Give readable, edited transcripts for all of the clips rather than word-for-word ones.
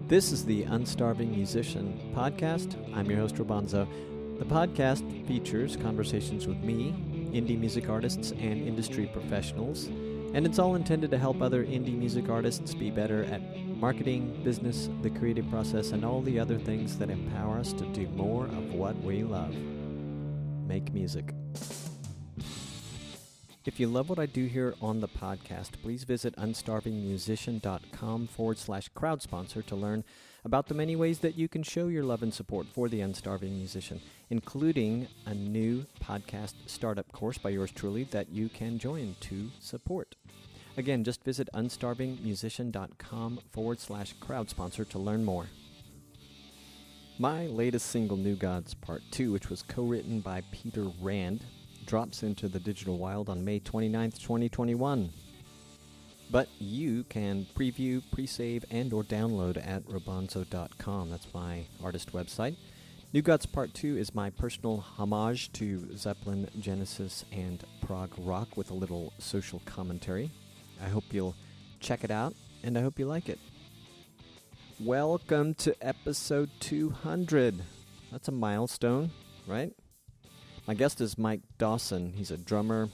This is the Unstarving Musician podcast. I'm your host, Robonzo. The podcast features conversations with me, indie music artists, and industry professionals, and it's all intended to help other indie music artists be better at marketing, business, the creative process, and all the other things that empower us to do more of what we love. Make music. If you love what I do here on the podcast, please visit unstarvingmusician.com/crowd sponsor to learn about the many ways that you can show your love and support for the Unstarving Musician, including a new podcast startup course by yours truly that you can join to support. Again, just visit unstarvingmusician.com/crowd sponsor to learn more. My latest single, New Gods Part 2, which was co-written by Peter Rand, drops into the digital wild on May 29th, 2021. But you can preview, pre-save, and or download at robonzo.com. That's my artist website. New Gods Part 2 is my personal homage to Zeppelin, Genesis, and prog rock with a little social commentary. I hope you'll check it out, and I hope you like it. Welcome to episode 200. That's a milestone, right? My guest is Mike Dawson. He's a drummer,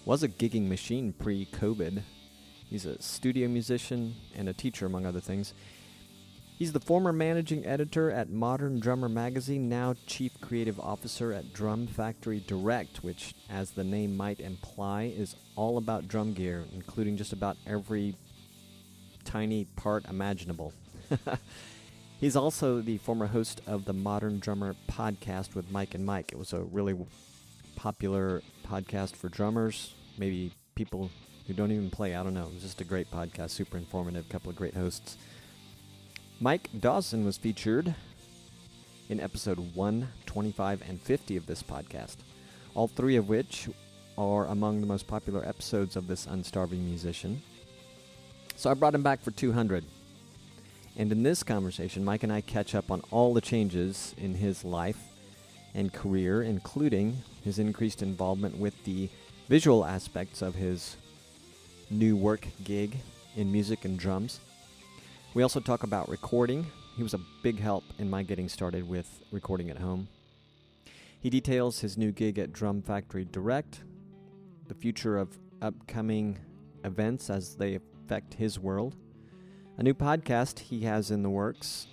was a gigging machine pre-COVID. He's a studio musician and a teacher, among other things. He's the former managing editor at Modern Drummer magazine, now chief creative officer at Drum Factory Direct, which, as the name might imply, is all about drum gear, including just about every tiny part imaginable. He's also the former host of the Modern Drummer podcast with Mike and Mike. It was a really popular podcast for drummers, maybe people who don't even play. I don't know. It was just a great podcast, super informative, couple of great hosts. Mike Dawson was featured in episode 125 and 50 of this podcast, all three of which are among the most popular episodes of this Unstarving Musician. So I brought him back for 200. And in this conversation, Mike and I catch up on all the changes in his life and career, including his increased involvement with the visual aspects of his new work gig in music and drums. We also talk about recording. He was a big help in my getting started with recording at home. He details his new gig at Drum Factory Direct, the future of upcoming events as they affect his world, a new podcast he has in the works,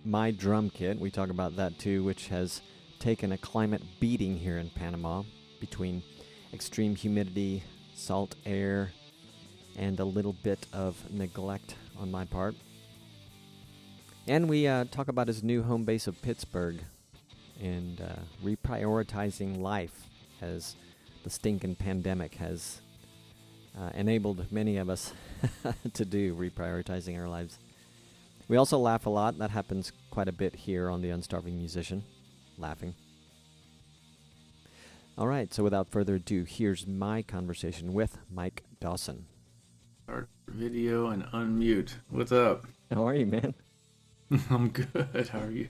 My Drum Kit. We talk about that too, which has taken a climate beating here in Panama between extreme humidity, salt air, and a little bit of neglect on my part. And we talk about his new home base of Pittsburgh and reprioritizing life as the stinking pandemic has enabled many of us to do, reprioritizing our lives. We also laugh a lot. That happens quite a bit here on the Unstarving Musician, laughing. All right, so without further ado, here's my conversation with Mike Dawson. Start video and unmute. What's up? How are you, man? I'm good. How are you?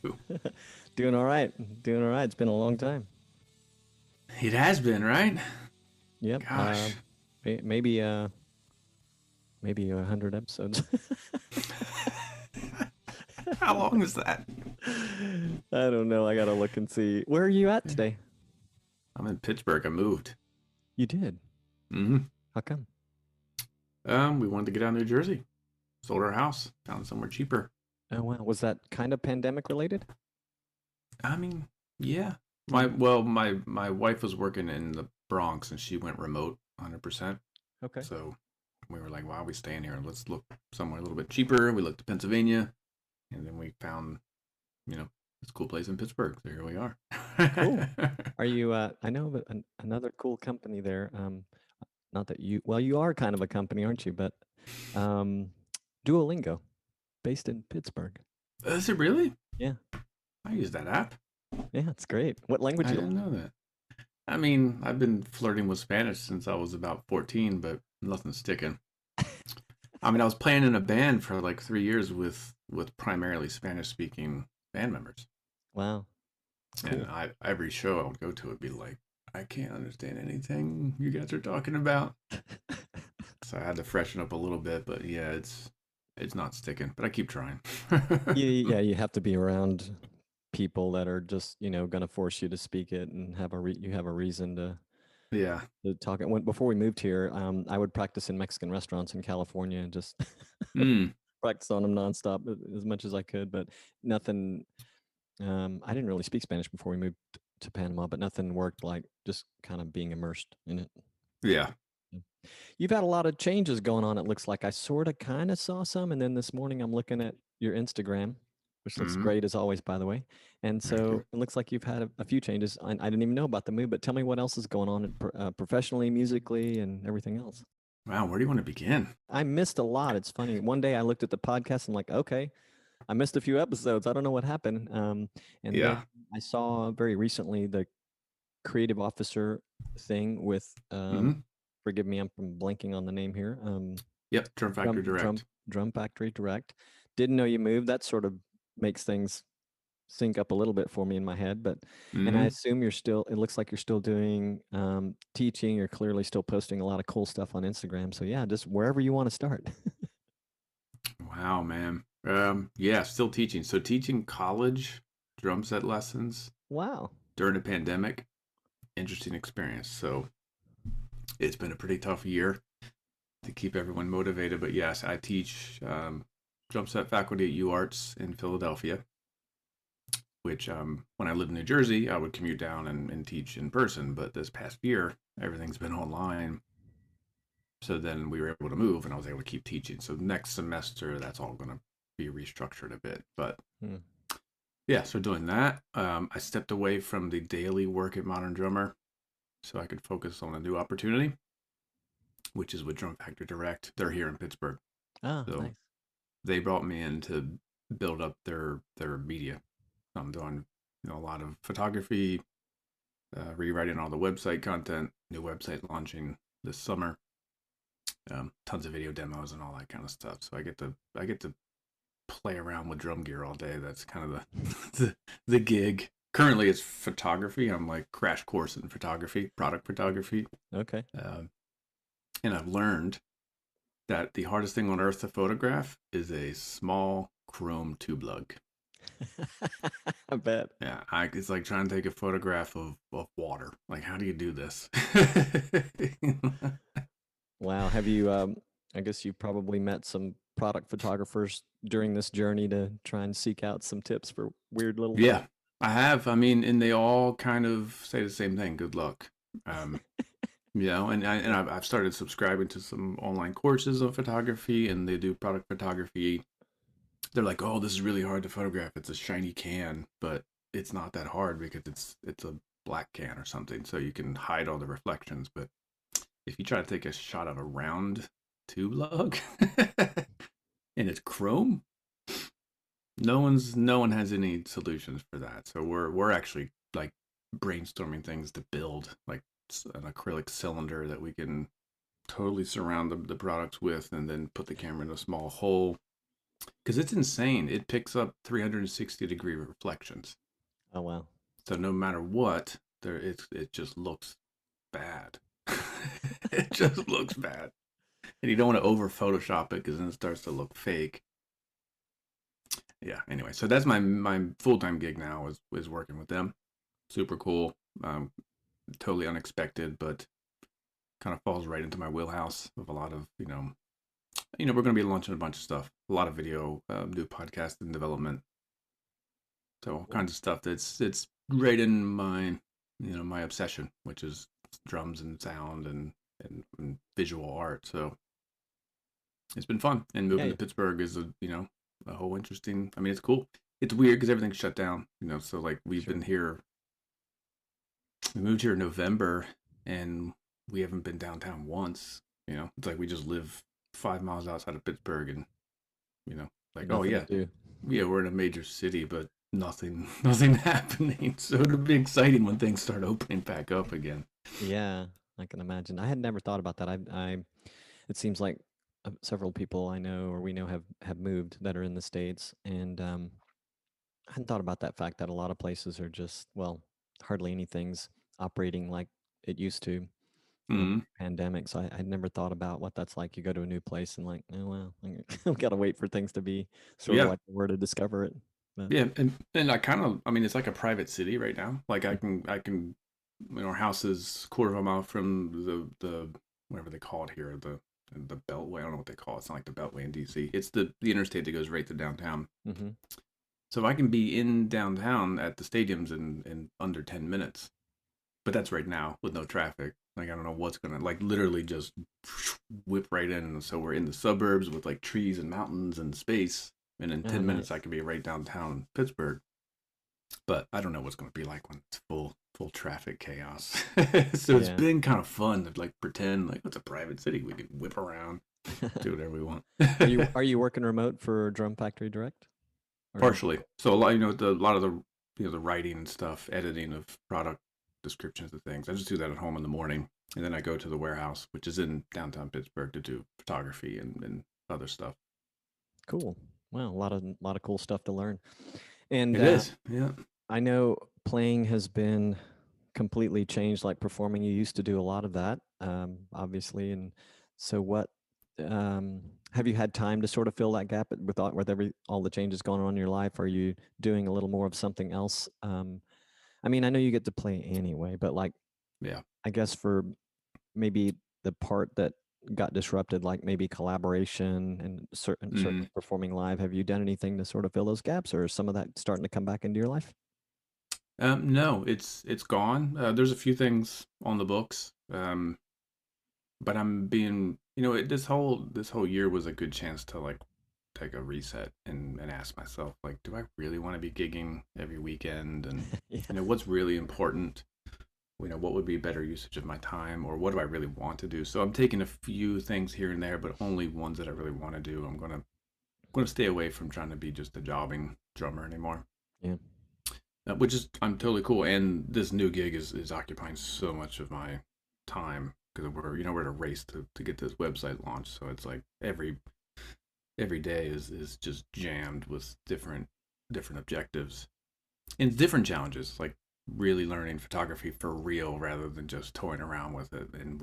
Doing all right. It's been a long time. It has been, right? Yep. Gosh. Maybe 100 episodes. How long is that? I don't know. I gotta look and see. Where are you at today? I'm in Pittsburgh. I moved. You did? Mm-hmm. How come? We wanted to get out of New Jersey. Sold our house. Found somewhere cheaper. Oh wow. Was that kind of pandemic related? I mean, yeah. My wife was working in the Bronx and she went remote 100%. Okay. So we were like, why are we staying here? Let's look somewhere a little bit cheaper. We looked at Pennsylvania, and then we found, this cool place in Pittsburgh. So here we are. Cool. Are you, I know of another cool company there. Not that you are kind of a company, aren't you? But Duolingo, based in Pittsburgh. Is it really? Yeah. I use that app. Yeah, it's great. What language? I didn't know that. I mean, I've been flirting with Spanish since I was about 14, but nothing's sticking. I mean, I was playing in a band for like 3 years with primarily Spanish-speaking band members. Wow. Cool. And every show I would go to would be like, I can't understand anything you guys are talking about. So I had to freshen up a little bit, but yeah, it's It's not sticking, but I keep trying. Yeah, you have to be around people that are just, going to force you to speak it and you have a reason Yeah. to talk it. Before we moved here, I would practice in Mexican restaurants in California and just Mm, practice on them nonstop as much as I could, but nothing. I didn't really speak Spanish before we moved to Panama, but nothing worked like just kind of being immersed in it. yeah. Yeah. You've had a lot of changes going on. It looks like I sort of kind of saw some, and then this morning I'm looking at your Instagram, which looks Hmm. great as always, by the way. And Thank so you. it looks like you've had a few changes. I didn't even know about the move, but tell me what else is going on professionally, musically, and everything else. Wow. Where do you want to begin? I missed a lot. It's funny. One day I looked at the podcast and like, okay, I missed a few episodes. I don't know what happened. And then Yeah. I saw very recently the creative officer thing with, Hmm. forgive me, I'm blanking on the name here. Yep. Drum Factory Drum Direct. Drum Drum Factory Direct. Didn't know you moved. That sort of makes things sync up a little bit for me in my head. But and I Hmm. assume you're still. It looks like you're still doing teaching. You're clearly still posting a lot of cool stuff on Instagram. So yeah, just wherever you want to start. Wow, man. Yeah, still teaching. So teaching college drum set lessons Wow. during a pandemic, interesting experience. So it's been a pretty tough year to keep everyone motivated. But yes, I teach drum set faculty at UArts in Philadelphia, which when I lived in New Jersey, I would commute down and teach in person. But this past year, everything's been online. So then we were able to move and I was able to keep teaching. So next semester, that's all going to be restructured a bit. But Hmm. yeah, so doing that, I stepped away from the daily work at Modern Drummer so I could focus on a new opportunity, which is with Drum Factory Direct. They're here in Pittsburgh. Ah, So nice. they brought me in to build up their media. So I'm doing a lot of photography, rewriting all the website content, new website launching this summer, tons of video demos and all that kind of stuff. So I get to play around with drum gear all day. That's kind of the gig. Currently, it's photography. I'm like crash course in photography, product photography, Okay. um, and I've learned that the hardest thing on earth to photograph is a small chrome tube lug. I bet. Yeah, it's like trying to take a photograph of water. Like, how do you do this? Wow. Have you, I guess you probably met some product photographers during this journey to try and seek out some tips for weird little things. Yeah, I have. I mean, and they all kind of say the same thing. Good luck. Um, I've started subscribing to some online courses of photography, and they do product photography. They're like, "Oh, this is really hard to photograph. It's a shiny can, but it's not that hard because it's a black can or something, so you can hide all the reflections. But if you try to take a shot of a round tube lug and it's chrome, no one has any solutions for that. So we're actually like brainstorming things to build like an acrylic cylinder that we can totally surround the products with and then put the camera in a small hole because it's insane. It picks up 360-degree reflections. Oh, wow. So no matter what, it just looks bad. It just looks bad. And you don't want to over Photoshop it because then it starts to look fake. Yeah, anyway, so that's my full-time gig now is working with them. Super cool. Totally unexpected, but kind of falls right into my wheelhouse of a lot of, we're going to be launching a bunch of stuff, a lot of video, new podcast and development. So all Cool. kinds of stuff it's right in my obsession, which is drums and sound and visual art. So it's been fun. And moving Yeah. to Pittsburgh is a whole interesting, I mean, it's cool. It's weird because everything's shut down, so like we've Sure. been here, we moved here in November and we haven't been downtown once. It's like we just live 5 miles outside of Pittsburgh and, like, oh Nothing to yeah, do. yeah, we're in a major city, but nothing happening. So it'll be exciting when things start opening back up again. Yeah, I can imagine. I had never thought about that. It seems like several people I know or we know have moved that are in the States. And I hadn't thought about that fact that a lot of places are just, well, hardly anything's operating like it used to. Mm-hmm. pandemic. So I never thought about what that's like. You go to a new place and like, oh well, I've got to wait for things to be sort of Yeah. like where to discover it. But, Yeah, and I mean, it's like a private city right now. Like our house is a quarter of a mile from the whatever they call it here, the Beltway. I don't know what they call it. It's not like the Beltway in DC. It's the interstate that goes right to downtown. mm-hmm. So I can be in downtown at the stadiums in under 10 minutes. But that's right now with no traffic. Like I don't know what's gonna like literally just whip right in. So we're in the suburbs with like trees and mountains and space. And in Oh, 10 minutes nice. I can be right downtown Pittsburgh. But I don't know what's gonna be like when it's full traffic chaos. So it's Yeah. been kind of fun to like pretend like it's a private city. We can whip around, do whatever we want. Are you working remote for Drum Factory Direct? Or Partially. So a lot, a lot of the the writing and stuff, editing of product descriptions of things. I just do that at home in the morning, and then I go to the warehouse, which is in downtown Pittsburgh, to do photography and other stuff. cool. Wow, a lot of cool stuff to learn. And It is, yeah. I know playing has been completely changed, like performing. You used to do a lot of that, obviously. And so what have you had time to sort of fill that gap with all the changes going on in your life? Are you doing a little more of something else? I mean, I know you get to play anyway, but like, Yeah. I guess for maybe the part that got disrupted, like maybe collaboration and certainly performing live, have you done anything to sort of fill those gaps, or is some of that starting to come back into your life? No, it's gone. There's a few things on the books, but I'm being, this whole year was a good chance to like take a reset and ask myself, like, do I really want to be gigging every weekend? And Yeah. what's really important? What would be better usage of my time, or what do I really want to do? So I'm taking a few things here and there, but only ones that I really want to do. I'm gonna stay away from trying to be just a jobbing drummer anymore. Yeah. Which is I'm totally cool. And this new gig is occupying so much of my time because we're at a race to get this website launched. So it's like every day is just jammed with different objectives and different challenges, like really learning photography for real rather than just toying around with it, and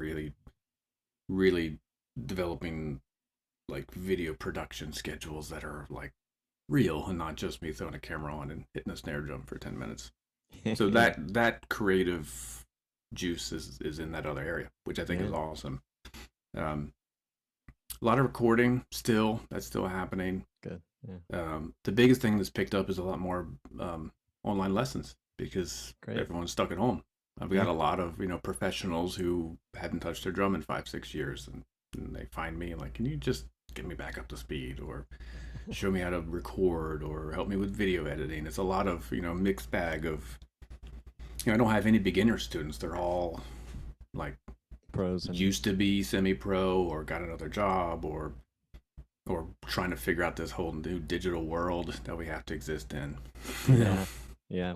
really developing like video production schedules that are like real and not just me throwing a camera on and hitting a snare drum for 10 minutes. So Yeah. that creative juice is in that other area, which I think is Yeah. awesome. A lot of recording still, that's still happening. Good. Yeah. The biggest thing that's picked up is a lot more online lessons because Great. everyone's stuck at home. I've got a lot of professionals who hadn't touched their drum in 5-6 years, and they find me like, can you just get me back up to speed, or show me how to record, or help me with video editing? It's a lot of mixed bag of. I don't have any beginner students. They're all like Pros and used to be semi-pro or got another job or trying to figure out this whole new digital world that we have to exist in. yeah. Yeah.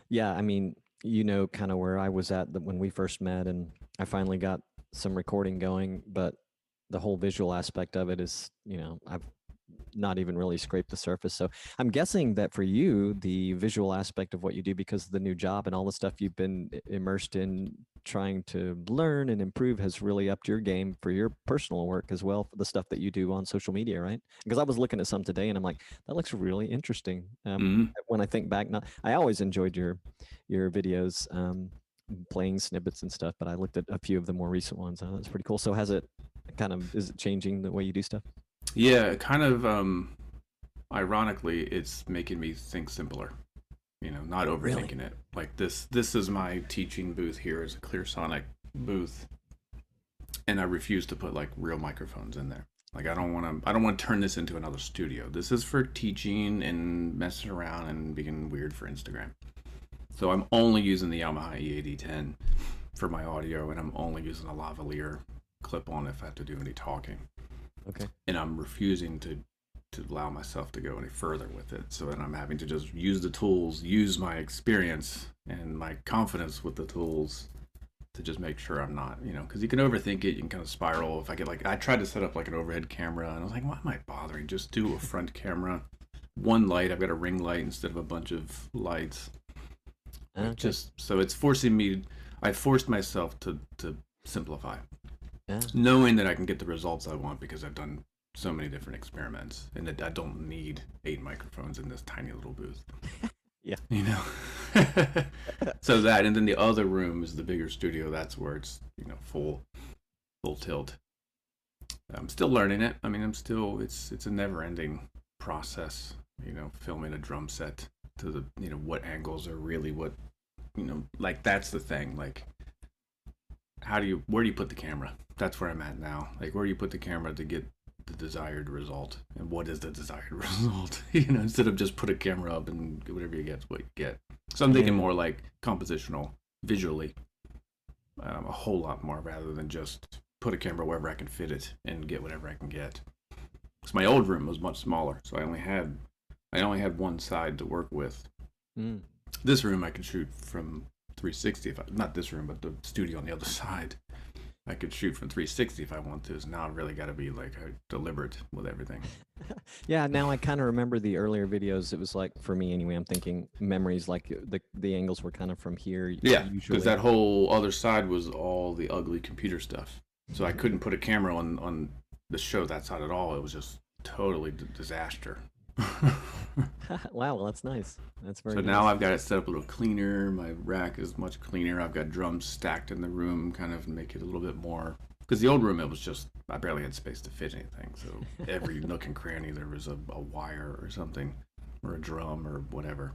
Yeah. I mean, kind of where I was at when we first met, and I finally got some recording going, but the whole visual aspect of it is, I've not even really scraped the surface. So I'm guessing that for you, the visual aspect of what you do, because of the new job and all the stuff you've been immersed in trying to learn and improve, has really upped your game for your personal work as well, for the stuff that you do on social media, right? Because I was looking at some today and I'm like, that looks really interesting. When I think back, now I always enjoyed your videos, playing snippets and stuff, but I looked at a few of the more recent ones. That's pretty cool. So is it changing the way you do stuff? Yeah, kind of. Ironically, it's making me think simpler. Not overthinking Really? it. Like this is my teaching booth here, is a Clear Sonic booth, and I refuse to put like real microphones in there. Like I don't want to turn this into another studio. This is for teaching and messing around and being weird for Instagram. So I'm only using the Yamaha E8010 for my audio, and I'm only using a lavalier clip on if I have to do any talking. Okay. And I'm refusing to allow myself to go any further with it. So then I'm having to just use the tools, use my experience and my confidence with the tools to just make sure I'm not, because you can overthink it, you can kind of spiral. If I tried to set up like an overhead camera, and I was like, why am I bothering? Just do a front camera, one light. I've got a ring light instead of a bunch of lights. Okay. Just so it's forcing me. I forced myself to simplify, Yeah. knowing that I can get the results I want because I've done so many different experiments, and that I don't need 8 microphones in this tiny little booth. Yeah. You know. So that, and then the other room is the bigger studio. That's where it's full tilt. I'm still learning it. I mean, it's a never ending process. Filming a drum set to the what angles are really what like that's the thing. Like, where do you put the camera? That's where I'm at now. Like, where do you put the camera to get the desired result, and what is the desired result? Instead of just put a camera up and whatever you get is what you get. So I'm thinking more like compositional, visually, a whole lot more rather than just put a camera wherever I can fit it and get whatever I can get. Because my old room was much smaller, so I only had one side to work with. Mm. This room I could shoot from 360. Not this room, but the studio on the other side. I could shoot from 360 if I want to. So now I've really got to be like deliberate with everything. Yeah, now I kind of remember the earlier videos. It was like, for me anyway, I'm thinking memories, like the angles were kind of from here. Yeah, usually. because that whole other side was all the ugly computer stuff. So I couldn't put a camera on the show that side at all. It was just totally disaster. Wow, well, that's nice. That's very So nice. now I've got it set up a little cleaner. My rack is much cleaner. I've got drums stacked in the room, kind of make it a little bit more. Because the old room, it was just, I barely had space to fit anything. So every nook and cranny, there was a wire or something, or a drum or whatever.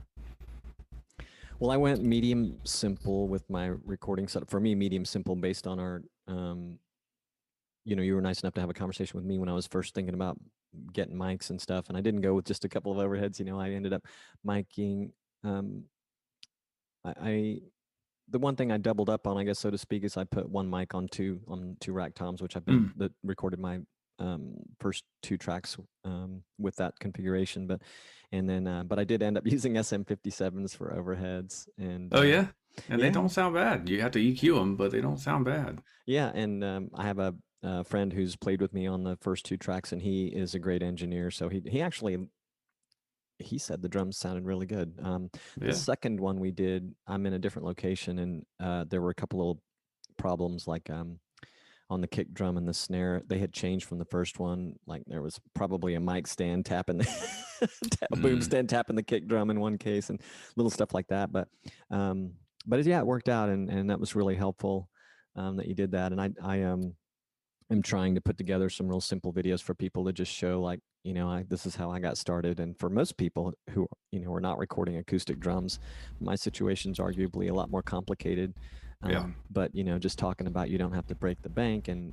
Well, I went medium simple with my recording setup. For me, medium simple based on our, you were nice enough to have a conversation with me when I was first thinking about getting mics and stuff. And I didn't go with just a couple of overheads. I ended up miking. The one thing I doubled up on, I guess, so to speak, is I put one mic on two rack toms, which I've been that recorded my first 2 tracks with that configuration. But I did end up using SM57s for overheads. And Oh yeah, and yeah. they don't sound bad. You have to EQ them, but they don't sound bad. Yeah, and I have a friend who's played with me on the first 2 tracks, and he is a great engineer. So he actually he said the drums sounded really good. The second one we did, I'm in a different location, and there were a couple of problems, like on the kick drum and the snare. They had changed from the first one. Like, there was probably a mic stand tapping the a boom stand tapping the kick drum in one case, and little stuff like that. But it worked out, and that was really helpful that you did that. And I am trying to put together some real simple videos for people to just show, like, this is how I got started. And for most people who are not recording acoustic drums, my situation's arguably a lot more complicated. But just talking about, you don't have to break the bank, and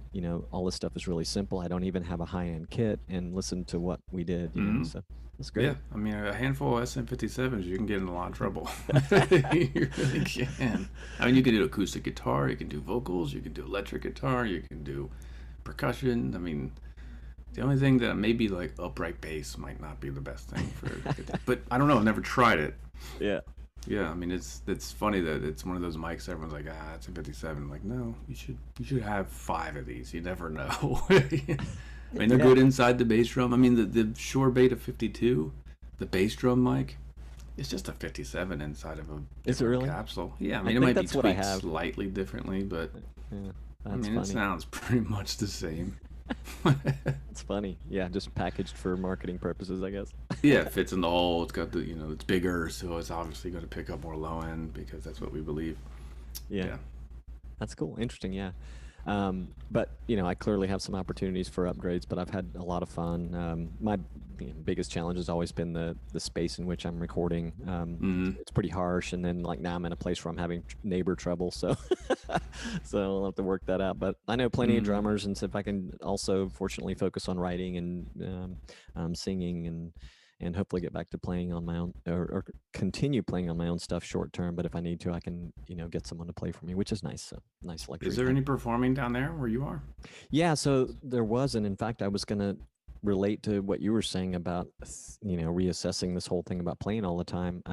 all this stuff is really simple. I don't even have a high-end kit, and listen to what we did. So that's great. Yeah, I mean, a handful of SM57s, you can get in a lot of trouble. You really can. I mean, you can do acoustic guitar, you can do vocals, you can do electric guitar, you can do percussion. I mean, the only thing that maybe like upright bass might not be the best thing for, but I don't know. I've never tried it. Yeah. I mean, it's funny that it's one of those mics. Everyone's like, it's a 57. Like, no, you should have 5 of these. You never know. I mean, they're good inside the bass drum. I mean, the Shure Beta 52, the bass drum mic, it's just a 57 inside of a really? capsule. Yeah, I mean, it might be tweaked slightly differently, but I mean, it sounds pretty much the same. It's funny. Yeah, just packaged for marketing purposes, I guess. Yeah, it fits in the hole. It's got the, it's bigger, so it's obviously going to pick up more low end because that's what we believe. Yeah. That's cool. Interesting. Yeah. But I clearly have some opportunities for upgrades, but I've had a lot of fun. My biggest challenge has always been the space in which I'm recording. It's pretty harsh, and then, like, now I'm in a place where I'm having neighbor trouble, so so I'll have to work that out. But I know plenty of drummers, and so if I can also fortunately focus on writing and singing, and hopefully get back to playing on my own, or continue playing on my own stuff short term. But if I need to, I can, get someone to play for me, which is nice. So nice luxury. Is there any performing down there where you are? Yeah, so there was, and in fact, I was going to relate to what you were saying about, reassessing this whole thing about playing all the time.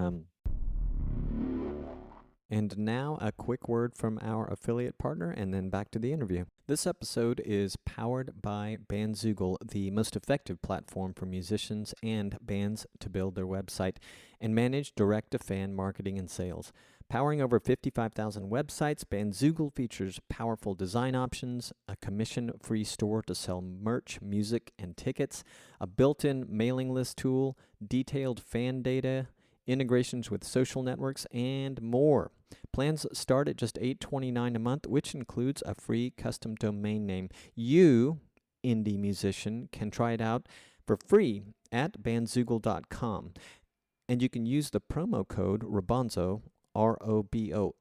And now a quick word from our affiliate partner and then back to the interview. This episode is powered by Bandzoogle, the most effective platform for musicians and bands to build their website and manage direct-to-fan marketing and sales. Powering over 55,000 websites, Bandzoogle features powerful design options, a commission-free store to sell merch, music, and tickets, a built-in mailing list tool, detailed fan data, integrations with social networks, and more. Plans start at just $8.29 a month, which includes a free custom domain name. You, indie musician, can try it out for free at bandzoogle.com. And you can use the promo code ROBONZO, ROBONZO,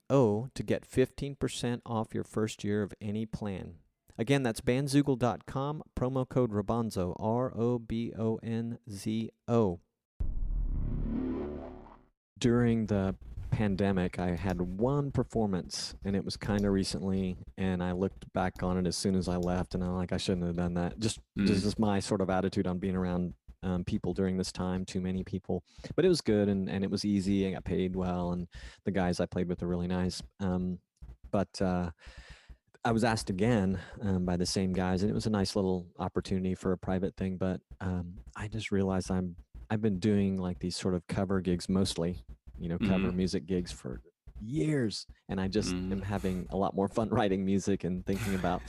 to get 15% off your first year of any plan. Again, that's bandzoogle.com, promo code ROBONZO, ROBONZO. During the pandemic, I had one performance, and it was kind of recently, and I looked back on it as soon as I left, and I'm like, I shouldn't have done that. Just my sort of attitude on being around people during this time, too many people. But it was good, and it was easy. I got paid well, and the guys I played with are really nice. But I was asked again by the same guys, and it was a nice little opportunity for a private thing. But I just realized I've been doing like these sort of cover gigs mostly, cover music gigs for years, and I just am having a lot more fun writing music and thinking about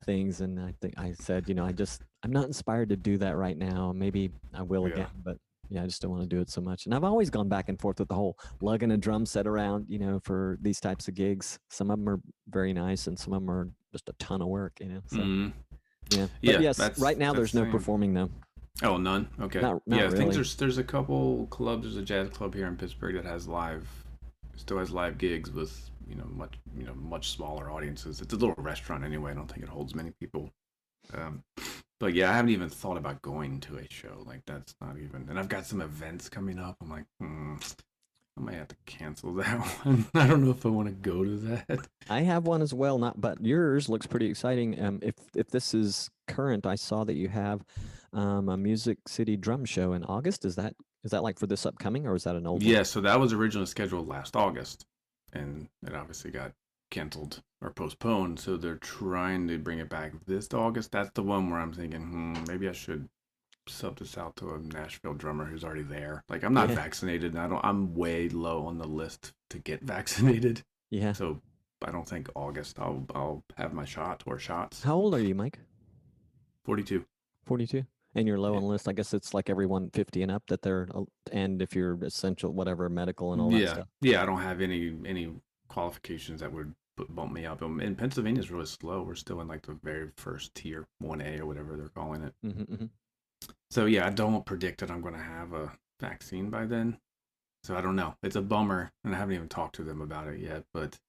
things. And I think I said, I'm not inspired to do that right now. Maybe I will again, but yeah, I just don't want to do it so much. And I've always gone back and forth with the whole lugging a drum set around, for these types of gigs. Some of them are very nice, and some of them are just a ton of work, So, yeah. But yes, right now there's no performing though. Oh, none. Okay. Not yeah, really. I think there's a couple clubs. There's a jazz club here in Pittsburgh that still has live gigs with much smaller audiences. It's a little restaurant anyway. I don't think it holds many people. But yeah, I haven't even thought about going to a show. Like that's not even. And I've got some events coming up. I'm like, I might have to cancel that one. I don't know if I want to go to that. I have one as well, but yours looks pretty exciting. If this is current, I saw that you have a Music City drum show in August. Is that like for this upcoming, or is that an old one? Yeah, so that was originally scheduled last August, and it obviously got canceled or postponed. So they're trying to bring it back this August. That's the one where I'm thinking, maybe I should sub this out to a Nashville drummer who's already there. Like I'm not vaccinated, and I'm way low on the list to get vaccinated. Yeah. So I don't think August I'll have my shot or shots. How old are you, Mike? 42. 42. And you're low on the list. I guess it's like everyone 50 and up that they're, and if you're essential, whatever, medical and all that stuff. Yeah, I don't have any qualifications that would bump me up. And Pennsylvania is really slow. We're still in like the very first tier, 1A or whatever they're calling it. So yeah, I don't predict that I'm going to have a vaccine by then. So I don't know. It's a bummer, and I haven't even talked to them about it yet. But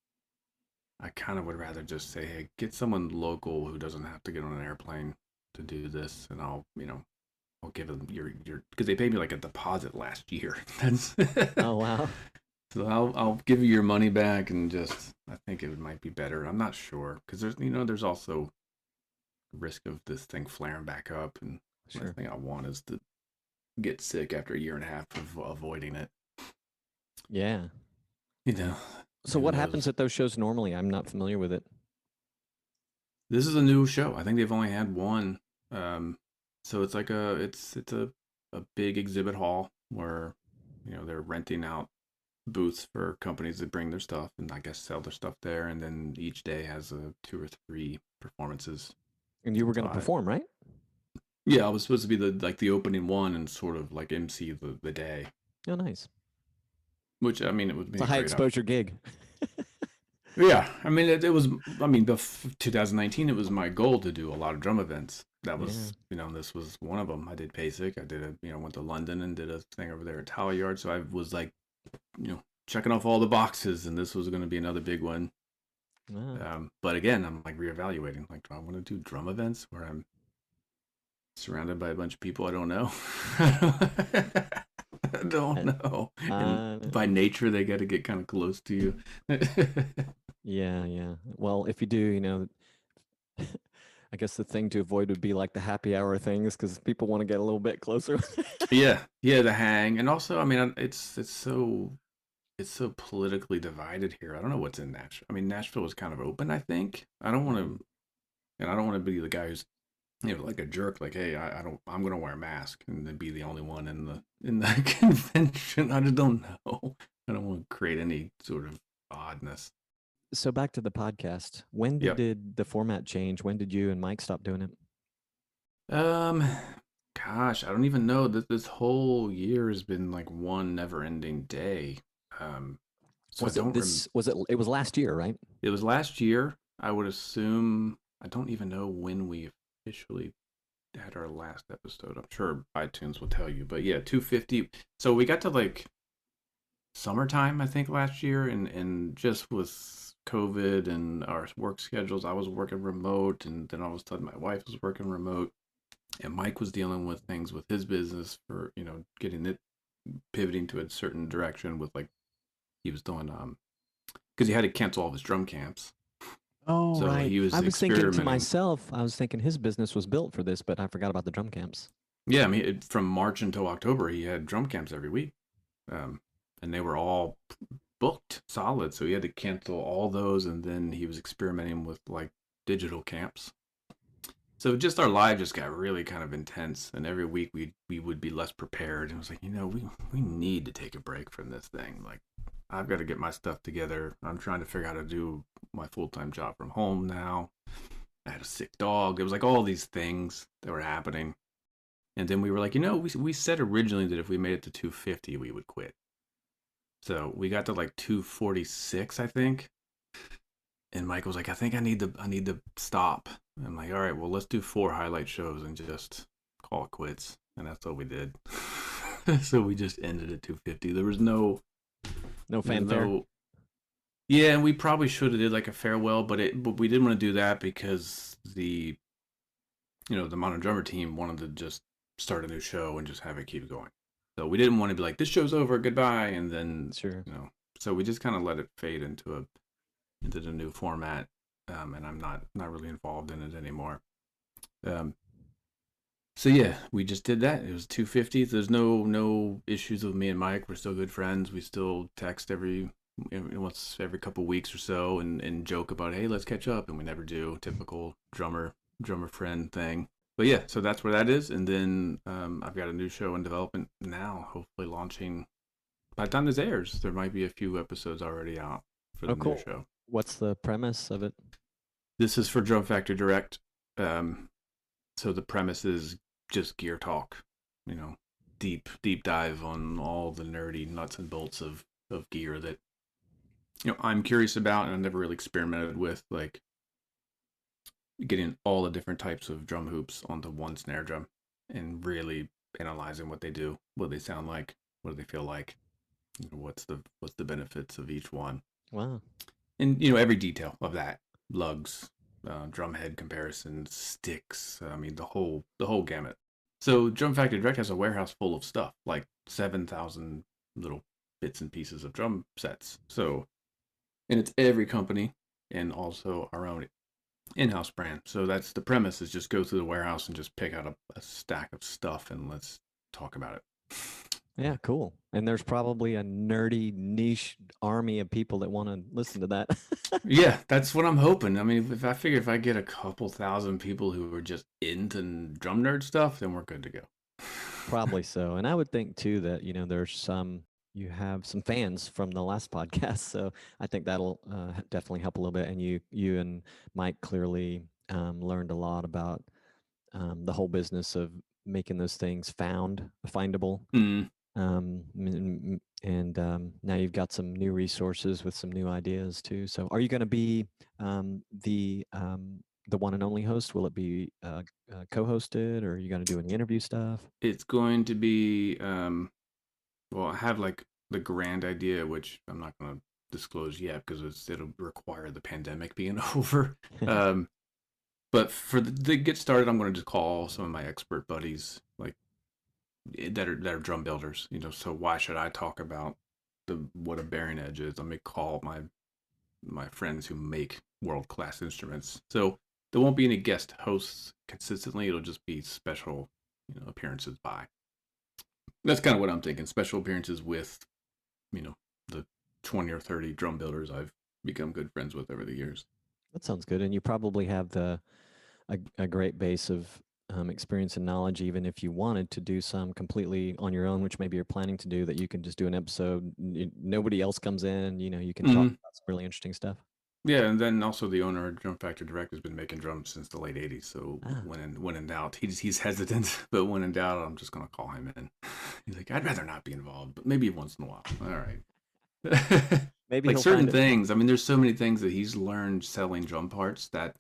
I kind of would rather just say, hey, get someone local who doesn't have to get on an airplane to do this, and I'll give them your because they paid me like a deposit last year. Oh wow. So I'll give you your money back, and I think it might be better. I'm not sure because there's also risk of this thing flaring back up, and the last thing I want is to get sick after a year and a half of avoiding it. Yeah. So what happens at those shows normally? I'm not familiar with it. This is a new show. I think they've only had one. So it's like it's a big exhibit hall where they're renting out booths for companies that bring their stuff and I guess sell their stuff there, and then each day has 2 or 3 performances. And you were going to perform, right? Yeah, I was supposed to be the opening one and sort of like MC the day. Oh, nice. Which it would be a high exposure gig. Yeah, it was. 2019. It was my goal to do a lot of drum events. That was, this was one of them. I did PASIC. I did went to London and did a thing over there at Tallyard. So I was like, checking off all the boxes, and this was going to be another big one. Wow. But again, I'm like reevaluating. Like, do I want to do drum events where I'm surrounded by a bunch of people I don't know? I don't know. And by nature, they got to get kind of close to you. Yeah. Well, if you do, I guess the thing to avoid would be like the happy hour things because people want to get a little bit closer. Yeah, the hang, and also, it's so it's so politically divided here. I don't know what's in Nashville. I mean, Nashville was kind of open, I think. I don't want to, and I don't want to be the guy who's, like a jerk. Like, hey, I'm gonna wear a mask and then be the only one in the convention. I just don't know. I don't want to create any sort of oddness. So back to the podcast. When Yep. did the format change? When did you and Mike stop doing it? Um, Gosh, I don't even know. This whole year has been like one never-ending day. Um, so I Was it don't this? Was it? It was last year, right? It was last year. I would assume. I don't even know when we officially had our last episode. I'm sure iTunes will tell you, but yeah, 250. So we got to like summertime, I think, last year, and just with COVID and our work schedules, I was working remote, and then all of a sudden my wife was working remote, and Mike was dealing with things with his business for getting it pivoting to a certain direction with like he was doing because he had to cancel all of his drum camps. Oh, So right. he was I was thinking to experimenting. myself, I was thinking his business was built for this, but I forgot about the drum camps. Yeah, I mean, from March until October, he had drum camps every week, um, and they were all booked solid. So he had to cancel all those, and then he was experimenting with like digital camps. So just our life just got really kind of intense, and every week we would be less prepared. And it was like, we need to take a break from this thing. Like, I've got to get my stuff together. I'm trying to figure out how to do my full-time job from home now. I had a sick dog. It was like all these things that were happening. And then we were like, we said originally that if we made it to 250, we would quit. So we got to like 246, I think. And Mike was like, I think I need to stop. And I'm like, all right, well, let's do 4 highlight shows and just call it quits. And that's what we did. So we just ended at 250. There was no Fanfare. Yeah, and we probably should have did like a farewell, but we didn't want to do that because the Modern Drummer team wanted to just start a new show and just have it keep going. So we didn't want to be like, this show's over, goodbye, and then Sure. So we just kind of let it fade into the new format, and I'm not really involved in it anymore. So yeah, we just did that. It was 250. There's no issues with me and Mike. We're still good friends. We still text once every couple weeks or so and joke about, hey, let's catch up, and we never do. Typical drummer friend thing. But yeah, so that's where that is. And then I've got a new show in development now, hopefully launching by the time this airs. There might be a few episodes already out for the new show. What's the premise of it? This is for Drum Factory Direct. So the premise is just gear talk, deep dive on all the nerdy nuts and bolts of gear that I'm curious about and I've never really experimented with, like getting all the different types of drum hoops onto one snare drum and really analyzing what they do, what they sound like, what do they feel like, what's the benefits of each one. Wow. And every detail of that, lugs, drum head comparisons, sticks, I mean the whole gamut. So Drum Factory Direct has a warehouse full of stuff, like 7,000 little bits and pieces of drum sets. So, and it's every company and also our own in-house brand. So that's the premise, is just go through the warehouse and just pick out a stack of stuff and let's talk about it. Yeah, cool. And there's probably a nerdy niche army of people that want to listen to that. Yeah, that's what I'm hoping. I mean, if I get a couple thousand people who are just into drum nerd stuff, then we're good to go. Probably so. And I would think too that, there's you have some fans from the last podcast. So I think that'll definitely help a little bit. And you and Mike clearly learned a lot about the whole business of making those things findable. And now you've got some new resources with some new ideas too. So are you going to be the one and only host? Will it be co-hosted, or are you going to do any interview stuff? It's going to be well, I have like the grand idea, which I'm not going to disclose yet because it'll require the pandemic being over. But to get started, I'm going to just call some of my expert buddies, like that are drum builders. So why should I talk about what a bearing edge is? Let me call my friends who make world-class instruments. So there won't be any guest hosts consistently. It'll just be special, appearances by. That's kind of what I'm thinking. Special appearances with, the 20 or 30 drum builders I've become good friends with over the years. That sounds good. And you probably have a great base of experience and knowledge, even if you wanted to do some completely on your own, which maybe you're planning to do, that you can just do an episode. Nobody else comes in, you can talk about some really interesting stuff. Yeah, and then also the owner, Drum Factory Direct, has been making drums since the late '80s. So Ah. when in doubt, he's hesitant, but when in doubt, I'm just gonna call him in. He's like, I'd rather not be involved, but maybe once in a while. All right. Maybe like he'll certain find things. I mean, there's so many things that he's learned selling drum parts that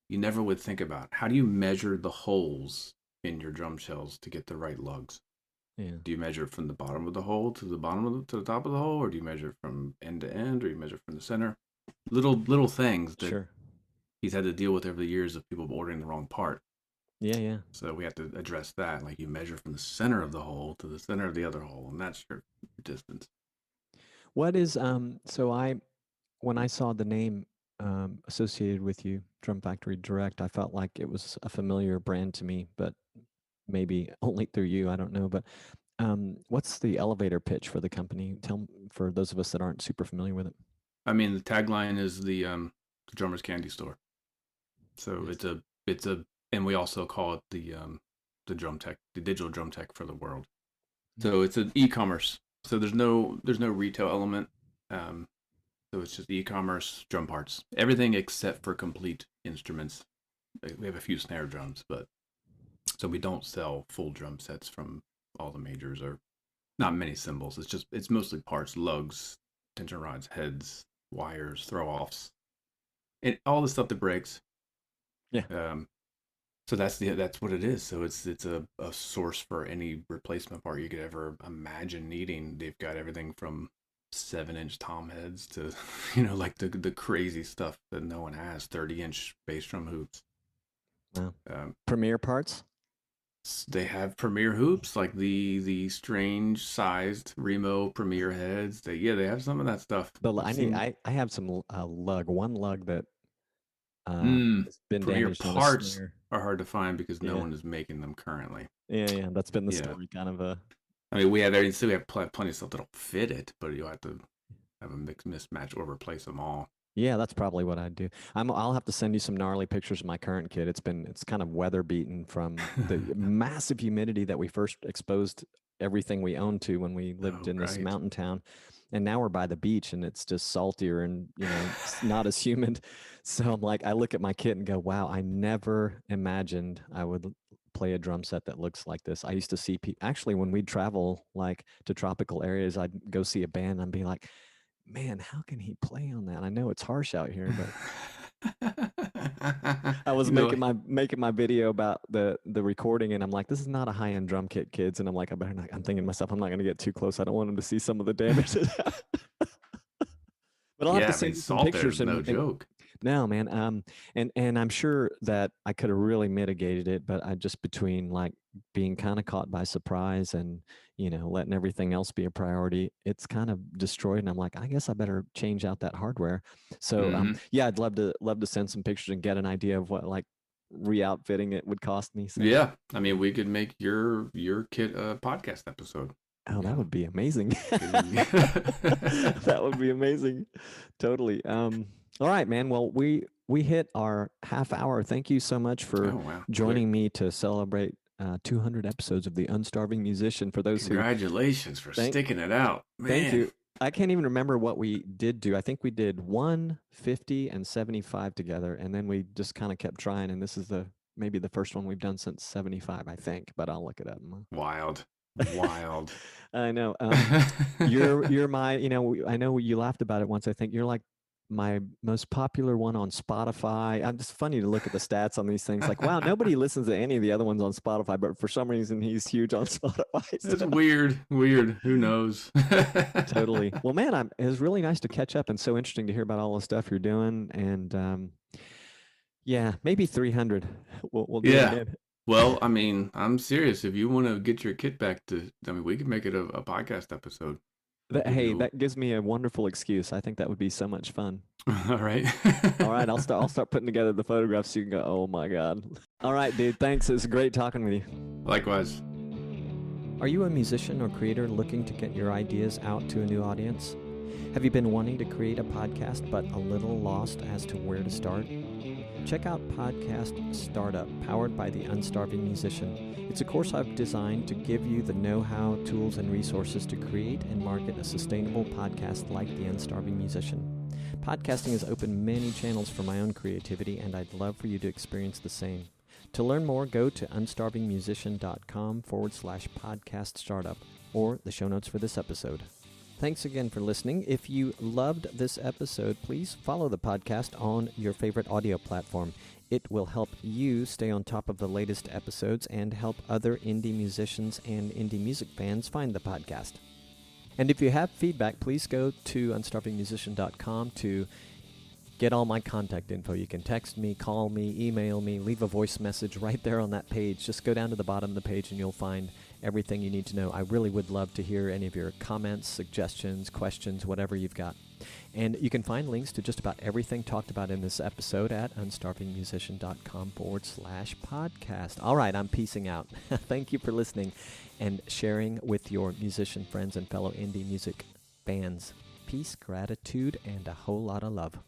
you never would think about. How do you measure the holes in your drum shells to get the right lugs? Yeah. Do you measure from the bottom of the hole to the to the top of the hole, or do you measure from end to end, or you measure from the center? Little things that Sure. he's had to deal with over the years of people ordering the wrong part. Yeah. So we have to address that. Like you measure from the center of the hole to the center of the other hole, and that's your distance. What is when I saw the name associated with you, Drum Factory Direct, I felt like it was a familiar brand to me, but maybe only through you. I don't know. But what's the elevator pitch for the company? For those of us that aren't super familiar with it. I mean, the tagline is the drummer's candy store. So Nice. it's a, and we also call it the drum tech, the digital drum tech for the world. So it's an e-commerce. So there's no retail element. So it's just e-commerce drum parts, everything except for complete instruments. We have a few snare drums, but so we don't sell full drum sets from all the majors, or not many cymbals. It's mostly parts, lugs, tension rods, heads, wires, throw offs, and all the stuff that breaks. Yeah. So that's what it is. So it's a source for any replacement part you could ever imagine needing. They've got everything from 7-inch tom heads to like the crazy stuff that no one has, 30-inch bass drum hoops. Wow. Premier parts. They have Premier hoops, like the strange sized Remo Premier heads. They have some of that stuff. I have some one lug that has been Premier damaged on a parts snare. are hard to find because no Yeah. one is making them currently. Yeah, that's been the Yeah. story, kind of. I mean, we have everything. We have plenty of stuff that'll fit it, but you'll have to have a mismatch or replace them all. Yeah, that's probably what I'd do. I'll have to send you some gnarly pictures of my current kit. It's kind of weather beaten from the massive humidity that we first exposed everything we owned to when we lived in this right. mountain town. And now we're by the beach and it's just saltier and, it's not as humid. So I'm like, I look at my kit and go, wow, I never imagined I would play a drum set that looks like this. I used to see actually when we'd travel like to tropical areas, I'd go see a band and I'd be like, man, how can he play on that? I know it's harsh out here, but I was making my video about the recording, and I'm like, this is not a high-end drum kit, kids. And I'm like, I'm thinking to myself, I'm not going to get too close. I don't want them to see some of the damage. But I'll have to send you some pictures. No joke. No, man. And I'm sure that I could have really mitigated it, but I just between like being kind of caught by surprise and letting everything else be a priority, it's kind of destroyed. And I'm like, I guess I better change out that hardware. So yeah, I'd love to send some pictures and get an idea of what like re-outfitting it would cost me. So. Yeah, I mean, we could make your kit a podcast episode. Oh, that would be amazing. That would be amazing. Totally. All right, man. Well, we hit our half hour. Thank you so much for joining me to celebrate 200 episodes of the Unstarving Musician. For those Congratulations for sticking it out. Man. Thank you. I can't even remember what we did do. I think we did 150 and 75 together, and then we just kind of kept trying. And this is maybe the first one we've done since 75, I think. But I'll look it up. Wild. I know. You're my, I know you laughed about it once. I think you're like my most popular one on Spotify. I'm just funny to look at the stats on these things. Like, wow, nobody listens to any of the other ones on Spotify, but for some reason he's huge on Spotify. It's weird. Who knows? Totally. Well, man, it was really nice to catch up and so interesting to hear about all the stuff you're doing. And yeah, maybe 300. We'll do it again. Well, I mean, I'm serious. If you want to get your kit back we could make it a podcast episode. That gives me a wonderful excuse. I think that would be so much fun. All right. All right. I'll start putting together the photographs so you can go, oh my God. All right, dude. Thanks. It's great talking with you. Likewise. Are you a musician or creator looking to get your ideas out to a new audience? Have you been wanting to create a podcast but a little lost as to where to start? Check out Podcast Startup, powered by the Unstarving Musician. It's a course I've designed to give you the know-how, tools, and resources to create and market a sustainable podcast like the Unstarving Musician. Podcasting has opened many channels for my own creativity, and I'd love for you to experience the same. To learn more, go to unstarvingmusician.com/podcast startup or the show notes for this episode. Thanks again for listening. If you loved this episode, please follow the podcast on your favorite audio platform. It will help you stay on top of the latest episodes and help other indie musicians and indie music fans find the podcast. And if you have feedback, please go to unstarvingmusician.com to get all my contact info. You can text me, call me, email me, leave a voice message right there on that page. Just go down to the bottom of the page and you'll find everything you need to know. I really would love to hear any of your comments, suggestions, questions, whatever you've got. And you can find links to just about everything talked about in this episode at unstarvingmusician.com/podcast. All right, I'm peacing out. Thank you for listening and sharing with your musician friends and fellow indie music bands. Peace, gratitude, and a whole lot of love.